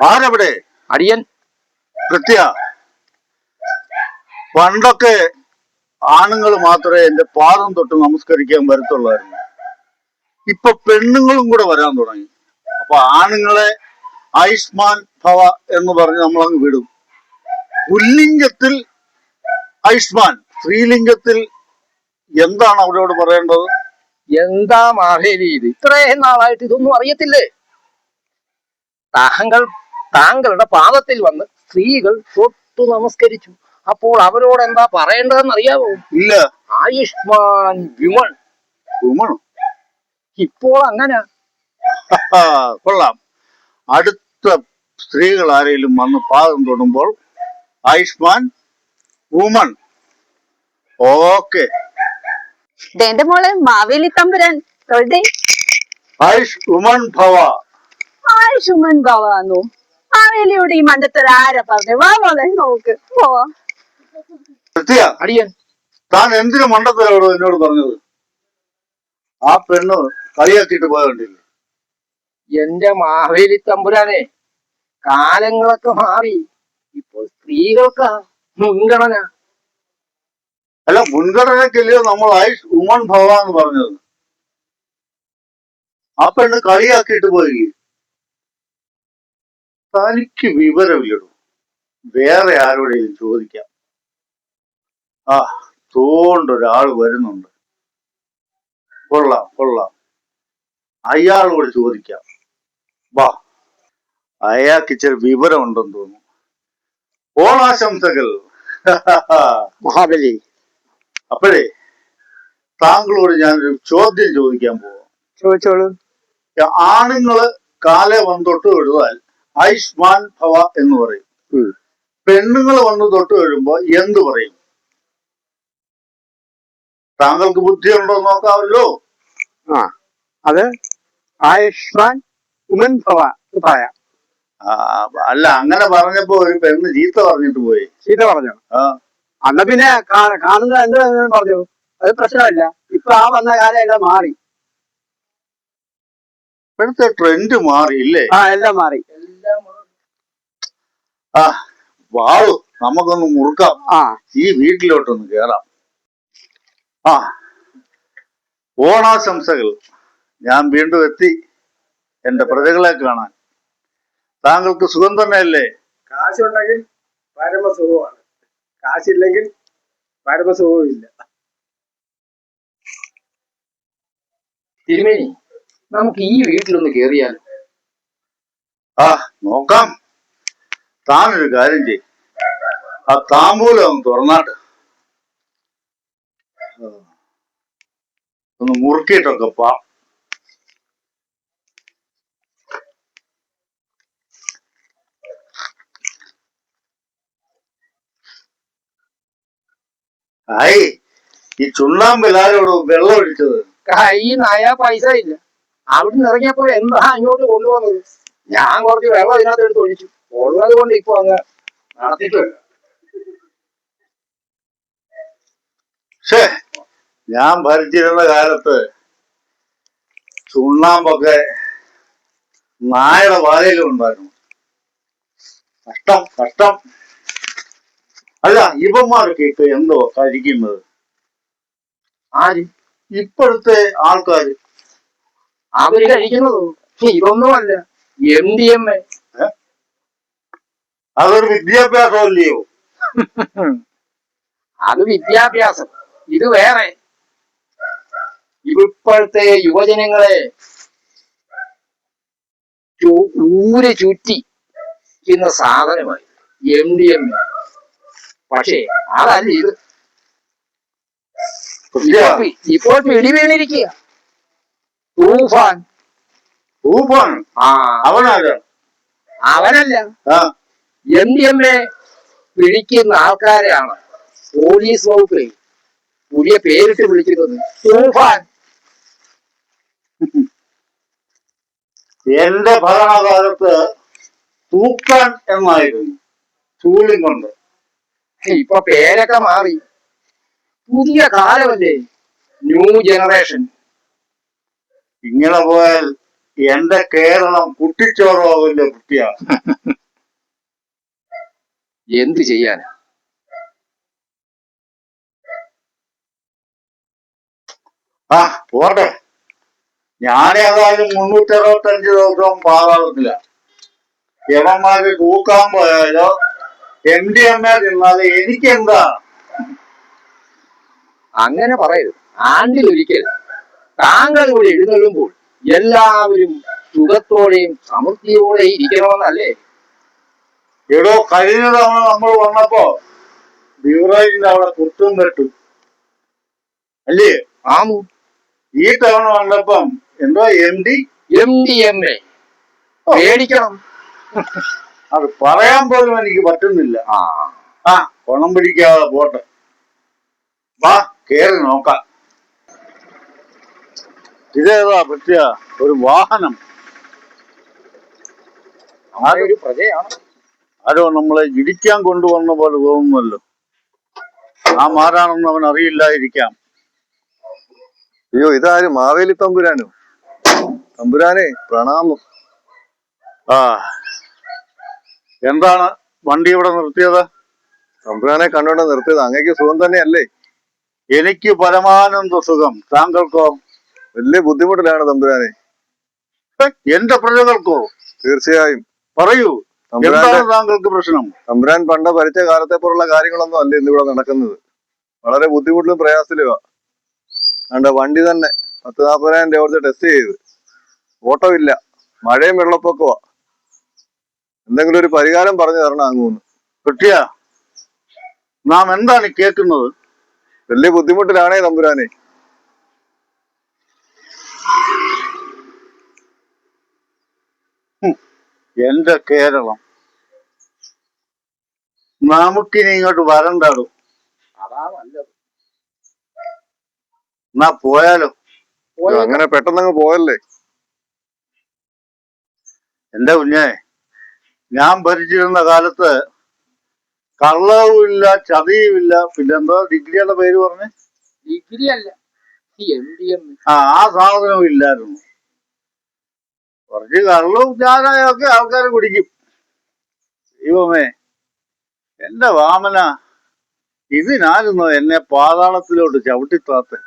ആരെവിടെ? അടിയൻ. കൃത്യ. പണ്ടൊക്കെ ആണുങ്ങൾ മാത്രമേ എന്റെ പാദം തൊട്ട് നമസ്കരിക്കാൻ വരത്തുള്ളായിരുന്നു. ഇപ്പൊ പെണ്ണുങ്ങളും കൂടെ വരാൻ തുടങ്ങി. അപ്പൊ ആണുങ്ങളെ ആയുഷ്മാൻ ഭവ എന്ന് പറഞ്ഞ് നമ്മളങ്ങ് വിടും. പുല്ലിംഗത്തിൽ ആയുഷ്മാൻ, സ്ത്രീലിംഗത്തിൽ എന്താണ് അവരോട് പറയേണ്ടത്? എന്താ മാവേലി ഇത്? ഇത്രയും നാളായിട്ട് ഇതൊന്നും അറിയത്തില്ലേ? താങ്കളുടെ പാദത്തിൽ വന്ന് സ്ത്രീകൾ തൊട്ടു നമസ്കരിച്ചു. അപ്പോൾ അവരോട് എന്താ പറയേണ്ടതെന്ന് അറിയാവോ? ഇല്ല. ആയുഷ്മാൻ വിമൺ. വിമണോ? ഇപ്പോൾ അങ്ങനെ. കൊള്ളാം. അടുത്ത സ്ത്രീകൾ ആരെങ്കിലും വന്ന് പാദം തൊടുമ്പോൾ ആയുഷ്മാൻ വുമൺ. ഓക്കെ. എന്റെ മോളെ മാവേലി തമ്പുരാൻ തൊഴുതേ. ആയുഷ് ഉമൺ ഭവ. ആയുഷ് ഉമൺ ഭവാന്നോ? മാവേലിയോട് ഈ മണ്ടത്തര ആരാ പറഞ്ഞേ? വാ മോളെ നോക്ക് പോവാ. അടിയൻ. താൻ എന്തിനു മണ്ടത്തരോട് എന്നോട് പറഞ്ഞത്? ആ പെണ്ണ് കളിയാക്കിയിട്ട് പോയണ്ടില്ലേ? എന്റെ മാവേലി തമ്പുരാനെ, കാലങ്ങളൊക്കെ മാറി. ഇപ്പോൾ സ്ത്രീകൾക്കാ മുൻഗണന. അല്ല, മുൻഗണനക്കല്ലയോ നമ്മൾ ആയുഷ് ഉമൺ ഭവ എന്ന് പറഞ്ഞത്? ആ പെണ്ണ് കളിയാക്കിയിട്ട് പോയി. തനിക്ക് വിവരമില്ലടോ. വേറെ ആരോടെങ്കിലും ചോദിക്കാം. ആ, തോണ്ടൊരാൾ വരുന്നുണ്ട്. കൊള്ളാം കൊള്ളാം, അയാളോട് ചോദിക്കാം. വാ, അയാൾക്ക് ഇച്ചിരി വിവരം ഉണ്ടെന്ന് തോന്നുന്നു. ഓണാശംസകൾ മഹാബലി. അപ്പോഴേ താങ്കളോട് ഞാനൊരു ചോദ്യം ചോദിക്കാൻ പോവാം. ചോദിച്ചോളൂ. ആണുങ്ങള് കാലെ വന്നൊട്ട് തൊഴുതാൽ ആയുഷ്മാൻ ഭവ എന്ന് പറയും. പെണ്ണുങ്ങൾ വന്ന് തൊട്ട് വീഴുമ്പോ എന്ത് പറയും? താങ്കൾക്ക് ബുദ്ധിയുണ്ടോ നോക്കാമല്ലോ. അത് ആയുഷ്മാൻ ഉമൻ ഭവ പറയാം. അല്ല, അങ്ങനെ പറഞ്ഞപ്പോ ഒരു പെണ്ണ് ചീത്ത പറഞ്ഞിട്ട് പോയി. ചീത്ത പറഞ്ഞോ? അന്ന് പിന്നെ കാണുന്നത് എന്ത് പറഞ്ഞു? അത് പ്രശ്നമല്ല. ഇപ്പൊ ആ വന്ന കാലം എല്ലാം മാറി. ഇപ്പോഴത്തെ ട്രെൻഡ് മാറിയില്ലേ? എല്ലാം മാറി. വാളു, നമുക്കൊന്ന് മുറുക്കാം. ഈ വീട്ടിലോട്ടൊന്ന് കേറാം. ഓണാശംസകൾ. ഞാൻ വീണ്ടും എത്തി എന്റെ പ്രജകളെ കാണാൻ. താങ്കൾക്ക് സുഖം തന്നെയല്ലേ? കാശുണ്ടെങ്കിൽ പരമസുഖമാണ്, കാശില്ലെങ്കിൽ പരമസുഖവും ഇല്ല. തിരുമേനി, നമുക്ക് ഈ വീട്ടിലൊന്ന് കേറിയാലോ? നോക്കാം. താനൊരു കാര്യം ചെയ്യും, ആ താമ്പൂലം ഒന്ന് തുറന്നാട്ട് ഒന്ന് മുറുക്കിയിട്ടൊക്കെ പാ. ആയി, ഈ ചുണ്ണാമ്പിലാരോട് വെള്ളം ഒഴിച്ചത്? കയ്യിൽ നയാ പൈസ ഇല്ല. അവിടുന്ന് ഇറങ്ങിയപ്പോൾ എന്താ അങ്ങോട്ട് കൊണ്ടുപോകുന്നത്? ഞാൻ കുറച്ച് വെള്ളം ഇതിനകത്ത് എടുത്ത് ഒഴിച്ചു. ഉള്ളത് കൊണ്ട് ഇപ്പൊ അങ്ങ് നടത്തിയിട്ടില്ല. ഞാൻ ഭരിച്ചിരുന്ന കാലത്ത് ചുണ്ണാമ്പൊക്കെ നായയുടെ വാലയിലും ഉണ്ടായിരുന്നു. കഷ്ടം കഷ്ടം. അല്ല, ഇവന്മാരൊക്കെ ഇപ്പൊ എന്തോ കഴിക്കുന്നത്? ആര്? ഇപ്പോഴത്തെ ആൾക്കാര്. അവര് കഴിക്കുന്നതോ? ഇതൊന്നുമല്ല, MDMA. അതൊരു വിദ്യാഭ്യാസമല്ലയോ? അത് വിദ്യാഭ്യാസം, ഇത് വേറെ. ഇപ്പോഴത്തെ യുവജനങ്ങളെ ഊര് ചുറ്റി ഇന്ന സാധനമായി MDMA. പക്ഷേ അതല്ല ഇത്. ഇപ്പോൾ പിടി വീണിരിക്കുക. തൂഫാൻ. അവനല്ല, MDMA പിടിക്കുന്ന ആൾക്കാരെയാണ് പോലീസ് വകുപ്പ് പുതിയ പേരിട്ട് വിളിക്കുന്നത് തൂഫാൻ. എന്റെ ഭരണകാലത്ത് തൂക്കാൻ എന്നായിരുന്നു, ചൂലും കൊണ്ട്. ഇപ്പൊ പേരൊക്കെ മാറി. പുതിയ കാലമല്ലേ, ന്യൂ ജനറേഷൻ. ഇങ്ങനെ പോയാൽ എന്റെ കേരളം കുട്ടിച്ചോറാവില്ല കുട്ടിയാണ്. എന്ത് ചെയ്യാനാ? ആ പോട്ടെ, ഞാനേതായാലും 365 ദിവസവും പാതാളത്തില്ല. യവന്മാര് തൂക്കാൻ പോയാലോ MDMA തിന്നാല് എനിക്കെന്താ? അങ്ങനെ പറയരുത്. ആണ്ടിലൊരിക്കൽ താങ്കൾ ഇവിടെ എഴുന്നള്ളുമ്പോൾ എല്ലാവരും സുഖത്തോടെയും സമൃദ്ധിയോടെയും ഇരിക്കണമെന്നല്ലേ? എടോ, കഴിഞ്ഞ തവണ നമ്മൾ വന്നപ്പോ ബിവറേജിന്റെ അവിടെ കുത്തും വെട്ടും അല്ലേ? ആമു. ഈ തവണ വന്നപ്പം എന്തോ MDMA പേടിക്കണം. അത് പറയാൻ പോലും എനിക്ക് പറ്റുന്നില്ല. ആ കുണം പിടിക്കാതെ പോട്ടെ, വാ കേറി നോക്കാം. ഇതേതാ പറ്റിയ ഒരു വാഹനം? ഒരു പ്രജയാണ്. ആരോ നമ്മളെ ഇടിക്കാൻ കൊണ്ടുവന്ന പോലെ തോന്നുന്നല്ലോ. നാം ആരാണെന്ന് അവൻ അറിയില്ലായിരിക്കാം. അയ്യോ, ഇതാരും മാവേലി തമ്പുരാനോ? തമ്പുരാനെ പ്രണാമം. ആ, എന്താണ് വണ്ടി ഇവിടെ നിർത്തിയത്? തമ്പുരാനെ കണ്ടോണ്ട് നിർത്തിയത്. അങ്ങേക്ക് സുഖം തന്നെയല്ലേ? എനിക്ക് പരമാനന്ദ സുഖം. താങ്കൾക്കോ? വലിയ ബുദ്ധിമുട്ടിലാണ് തമ്പുരാനെ. എന്റെ പ്രജകൾക്കോ? തീർച്ചയായും. പറയൂ, തമ്പുരാന്റെ എന്താണ് താങ്കൾക്ക് പ്രശ്നം? തമ്പുരാൻ പണ്ട് ഭരിച്ച കാലത്തെ പോലുള്ള കാര്യങ്ങളൊന്നും അല്ല ഇന്നിവിടെ നടക്കുന്നത്. വളരെ ബുദ്ധിമുട്ടിലും പ്രയാസത്തിലുമാ. അതുകൊണ്ട് വണ്ടി തന്നെ 10-40,000 രൂപ കൊടുത്ത് ടെസ്റ്റ് ചെയ്ത് ഓട്ടോ ഇല്ല, മഴയും വെള്ളപ്പൊക്കമാ. എന്തെങ്കിലും ഒരു പരിഹാരം പറഞ്ഞു തരണം അങ്ങൂന്ന്. കിട്ടിയ നാം എന്താണ് കേൾക്കുന്നത്? വലിയ ബുദ്ധിമുട്ടിലാണേ തമ്പുരാനെ. എന്റെ കേരളം, നമുക്കിനി ഇങ്ങോട്ട് വരണ്ടാടും. അതാ നല്ലത്. എന്നാ പോയാലോ? അങ്ങനെ പെട്ടെന്നങ്ങ് പോയല്ലേ. എന്റെ കുഞ്ഞെ, ഞാൻ ഭരിച്ചിരുന്ന കാലത്ത് കള്ളവുമില്ല, ചതിയുമില്ല, പിന്നെന്തോ ഡിഗ്രിയുടെ പേര് പറഞ്ഞേ? ഡിഗ്രി അല്ല, MDMA. ആ സാധനവും ഇല്ലായിരുന്നു. കുറച്ച് കള്ളവും ചാരായൊക്കെ ആൾക്കാർ കുടിക്കും. ദൈവമേ, എന്റെ വാമന, ഇതിനായിരുന്നു എന്നെ പാതാളത്തിലോട്ട് ചവിട്ടിത്താത്തെ.